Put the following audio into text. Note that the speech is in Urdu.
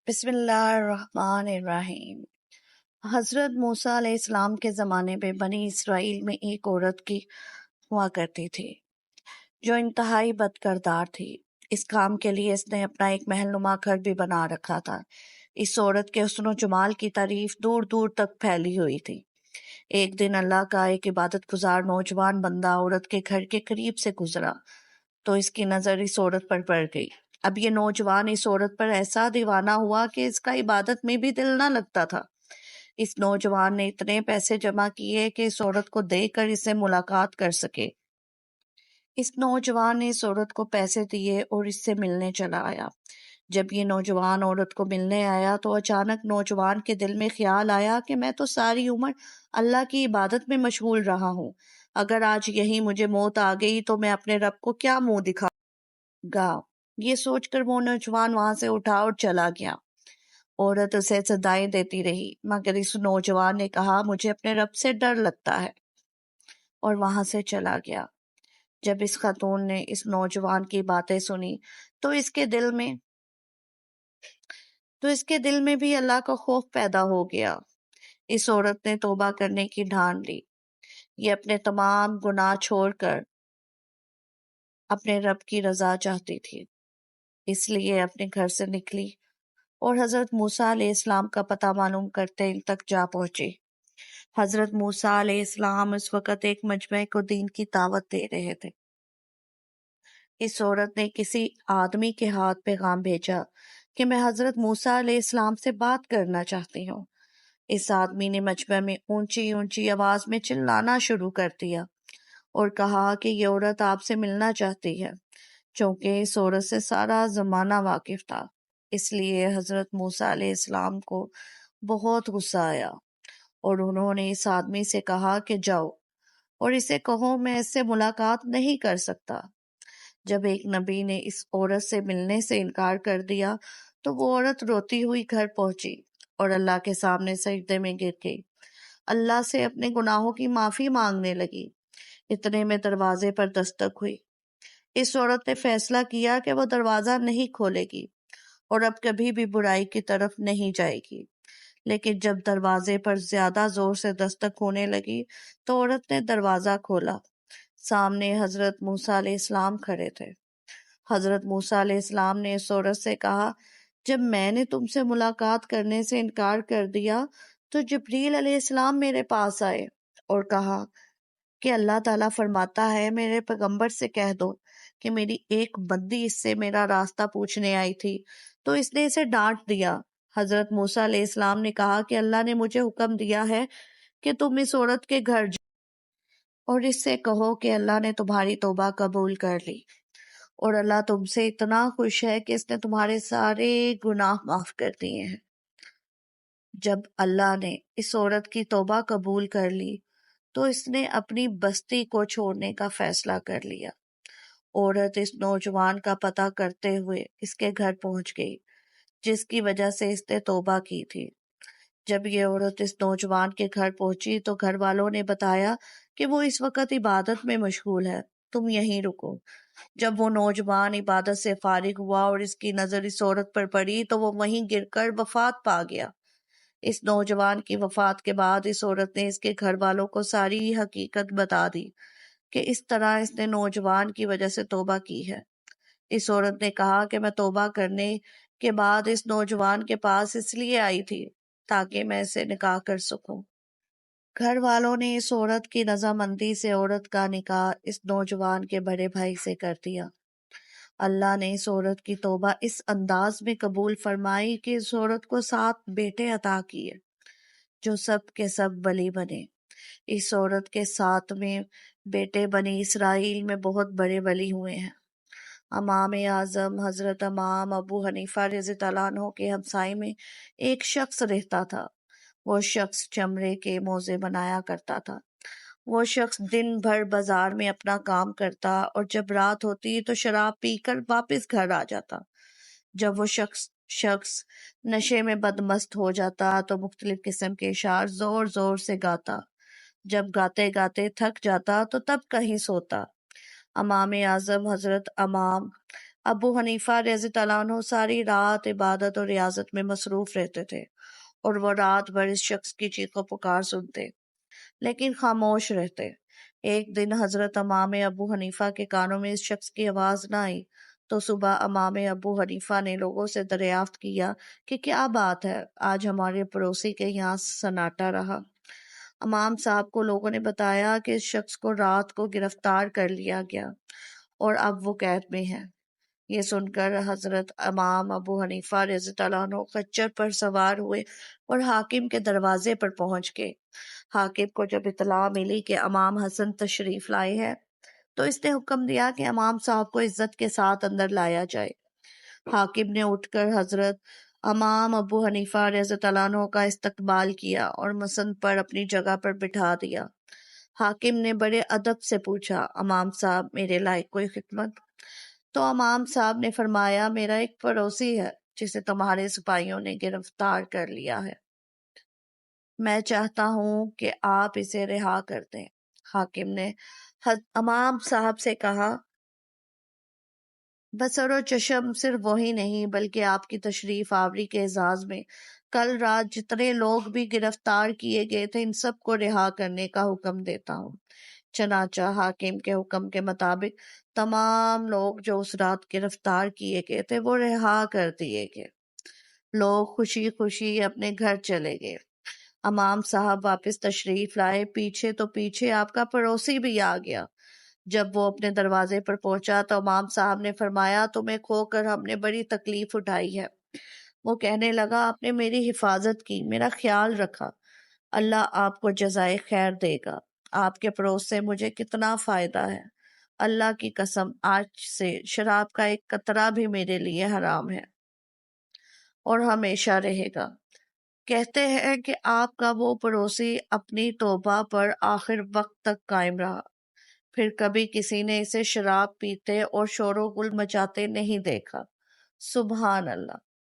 بسم اللہ الرحمن الرحیم۔ حضرت موسیٰ علیہ السلام کے زمانے میں بنی اسرائیل میں ایک عورت کی ہوا کرتی تھی جو انتہائی بد کردار تھی۔ اس کام کے لیے اس نے اپنا ایک محل نما گھر بھی بنا رکھا تھا۔ اس عورت کے حسن و جمال کی تعریف دور دور تک پھیلی ہوئی تھی۔ ایک دن اللہ کا ایک عبادت گزار نوجوان بندہ عورت کے گھر کے قریب سے گزرا تو اس کی نظر اس عورت پر پڑ گئی۔ اب یہ نوجوان اس عورت پر ایسا دیوانہ ہوا کہ اس کا عبادت میں بھی دل نہ لگتا تھا۔ اس نوجوان نے اتنے پیسے جمع کیے کہ اس عورت کو دیکھ کر اسے ملاقات کر سکے۔ اس نوجوان نے اس عورت کو پیسے دیے اور اس سے ملنے چلا آیا۔ جب یہ نوجوان عورت کو ملنے آیا تو اچانک نوجوان کے دل میں خیال آیا کہ میں تو ساری عمر اللہ کی عبادت میں مشغول رہا ہوں، اگر آج یہی مجھے موت آ گئی تو میں اپنے رب کو کیا منہ دکھاؤں گا۔ یہ سوچ کر وہ نوجوان وہاں سے اٹھا اور چلا گیا۔ عورت اسے صدائیں دیتی رہی مگر اس نوجوان نے کہا مجھے اپنے رب سے ڈر لگتا ہے، اور وہاں سے چلا گیا۔ جب اس خاتون نے اس نوجوان کی باتیں سنی تو اس کے دل میں بھی اللہ کا خوف پیدا ہو گیا۔ اس عورت نے توبہ کرنے کی ٹھان لی۔ یہ اپنے تمام گناہ چھوڑ کر اپنے رب کی رضا چاہتی تھی، اس لیے اپنے گھر سے نکلی اور حضرت موسیٰ علیہ السلام کا پتہ معلوم کرتے ان تک جا پہنچی۔ حضرت موسیٰ علیہ السلام اس وقت ایک مجمع کو دین کی دعوت دے رہے تھے۔ اس عورت نے کسی آدمی کے ہاتھ پیغام بھیجا کہ میں حضرت موسیٰ علیہ السلام سے بات کرنا چاہتی ہوں۔ اس آدمی نے مجمع میں اونچی اونچی آواز میں چلانا شروع کر دیا اور کہا کہ یہ عورت آپ سے ملنا چاہتی ہے۔ چونکہ اس عورت سے سارا زمانہ واقف تھا، اس لیے حضرت موسیٰ علیہ السلام کو بہت غصہ آیا اور انہوں نے اس آدمی سے کہا کہ جاؤ اور اسے کہو میں اس سے ملاقات نہیں کر سکتا۔ جب ایک نبی نے اس عورت سے ملنے سے انکار کر دیا تو وہ عورت روتی ہوئی گھر پہنچی اور اللہ کے سامنے سجدے میں گر گئی، اللہ سے اپنے گناہوں کی معافی مانگنے لگی۔ اتنے میں دروازے پر دستک ہوئی۔ اس عورت نے فیصلہ کیا کہ وہ دروازہ نہیں کھولے گی اور اب کبھی بھی برائی کی طرف نہیں جائے گی۔ لیکن جب دروازے پر زیادہ زور سے دستک ہونے لگی تو عورت نے دروازہ کھولا۔ سامنے حضرت موسیٰ علیہ السلام کھڑے تھے۔ حضرت موسیٰ علیہ السلام نے اس عورت سے کہا جب میں نے تم سے ملاقات کرنے سے انکار کر دیا تو جبریل علیہ السلام میرے پاس آئے اور کہا کہ اللہ تعالیٰ فرماتا ہے میرے پیغمبر سے کہہ دو کہ میری ایک بندی اس سے میرا راستہ پوچھنے آئی تھی تو اس نے اسے ڈانٹ دیا۔ حضرت موسیٰ علیہ السلام نے کہا کہ اللہ نے مجھے حکم دیا ہے کہ تم اس عورت کے گھر جاؤ اور اس سے کہو کہ اللہ نے تمہاری توبہ قبول کر لی اور اللہ تم سے اتنا خوش ہے کہ اس نے تمہارے سارے گناہ معاف کر دیے ہیں۔ جب اللہ نے اس عورت کی توبہ قبول کر لی تو اس نے اپنی بستی کو چھوڑنے کا فیصلہ کر لیا۔ عورت اس نوجوان کا پتہ کرتے ہوئے اس کے گھر پہنچ گئی جس کی وجہ سے اس نے توبہ کی تھی۔ جب یہ عورت اس نوجوان کے گھر پہنچی تو گھر والوں نے بتایا کہ وہ اس وقت عبادت میں مشغول ہے، تم یہیں رکو۔ جب وہ نوجوان عبادت سے فارغ ہوا اور اس کی نظر اس عورت پر پڑی تو وہ وہیں گر کر وفات پا گیا۔ اس نوجوان کی وفات کے بعد اس عورت نے اس کے گھر والوں کو ساری حقیقت بتا دی کہ اس طرح اس نے نوجوان کی وجہ سے توبہ کی ہے۔ اس عورت نے کہا کہ میں توبہ کرنے کے بعد اس نوجوان کے پاس اس لیے آئی تھی تاکہ میں اسے نکاح کر سکوں۔ گھر والوں نے اس عورت کی رضامندی سے عورت کا نکاح اس نوجوان کے بڑے بھائی سے کر دیا۔ اللہ نے اس عورت کی توبہ اس انداز میں قبول فرمائی کہ اس عورت کو 7 بیٹے عطا کیے جو سب کے سب ولی بنے۔ اس عورت کے 7ویں بیٹے بنی اسرائیل میں بہت بڑے ولی ہوئے ہیں۔ امام اعظم حضرت امام ابو حنیفہ رضی اللہ عنہ کے ہمسائے میں ایک شخص رہتا تھا۔ وہ شخص چمڑے کے موزے بنایا کرتا تھا۔ وہ شخص دن بھر بازار میں اپنا کام کرتا اور جب رات ہوتی تو شراب پی کر واپس گھر آ جاتا۔ جب وہ شخص نشے میں بدمست ہو جاتا تو مختلف قسم کے اشعار زور زور سے گاتا۔ جب گاتے گاتے تھک جاتا تو تب کہیں سوتا۔ امام اعظم حضرت امام ابو حنیفہ رضی اللہ عنہ ساری رات عبادت اور ریاضت میں مصروف رہتے تھے اور وہ رات بھر اس شخص کی چیخ و پکار سنتے لیکن خاموش رہتے۔ ایک دن حضرت امام ابو حنیفہ کے کانوں میں اس شخص کی آواز نہ آئی تو صبح امام ابو حنیفہ نے لوگوں سے دریافت کیا کہ کیا بات ہے، آج ہمارے پڑوسی کے یہاں سناٹا رہا۔ امام صاحب کو لوگوں نے بتایا کہ اس شخص کو رات کو گرفتار کر لیا گیا اور اب وہ قید میں ہے۔ یہ سن کر حضرت امام ابو حنیفہ رضی اللہ عنہ خچر پر سوار ہوئے اور حاکم کے دروازے پر پہنچ گئے۔ حاکم کو جب اطلاع ملی کہ امام حسن تشریف لائے ہیں تو اس نے حکم دیا کہ امام صاحب کو عزت کے ساتھ اندر لایا جائے۔ حاکم نے اٹھ کر حضرت امام ابو حنیفہ رضی اللہ عنہ کا استقبال کیا اور مسند پر اپنی جگہ پر بٹھا دیا۔ حاکم نے بڑے ادب سے پوچھا، امام صاحب میرے لائق کوئی خدمت؟ تو امام صاحب نے فرمایا، میرا ایک پڑوسی ہے جسے تمہارے سپاہیوں نے گرفتار کر لیا ہے، میں چاہتا ہوں کہ آپ اسے رہا کر دیں۔ حاکم نے امام صاحب سے کہا، بصر و چشم صرف وہی نہیں بلکہ آپ کی تشریف آوری کے اعزاز میں کل رات جتنے لوگ بھی گرفتار کیے گئے تھے ان سب کو رہا کرنے کا حکم دیتا ہوں۔ چنانچہ حاکم کے حکم کے مطابق تمام لوگ جو اس رات گرفتار کیے گئے تھے وہ رہا کر دیے گئے۔ لوگ خوشی خوشی اپنے گھر چلے گئے۔ امام صاحب واپس تشریف لائے، پیچھے تو پیچھے آپ کا پڑوسی بھی آ گیا۔ جب وہ اپنے دروازے پر پہنچا تو امام صاحب نے فرمایا، تمہیں کھو کر ہم نے بڑی تکلیف اٹھائی ہے۔ وہ کہنے لگا، آپ نے میری حفاظت کی، میرا خیال رکھا، اللہ آپ کو جزائے خیر دے گا۔ آپ کے پڑوس سے مجھے کتنا فائدہ ہے، اللہ کی قسم آج سے شراب کا ایک قطرہ بھی میرے لیے حرام ہے اور ہمیشہ رہے گا۔ کہتے ہیں کہ آپ کا وہ پڑوسی اپنی توبہ پر آخر وقت تک قائم رہا، پھر کبھی کسی نے اسے شراب پیتے اور شور و گل مچاتے نہیں دیکھا۔ سبحان اللہ۔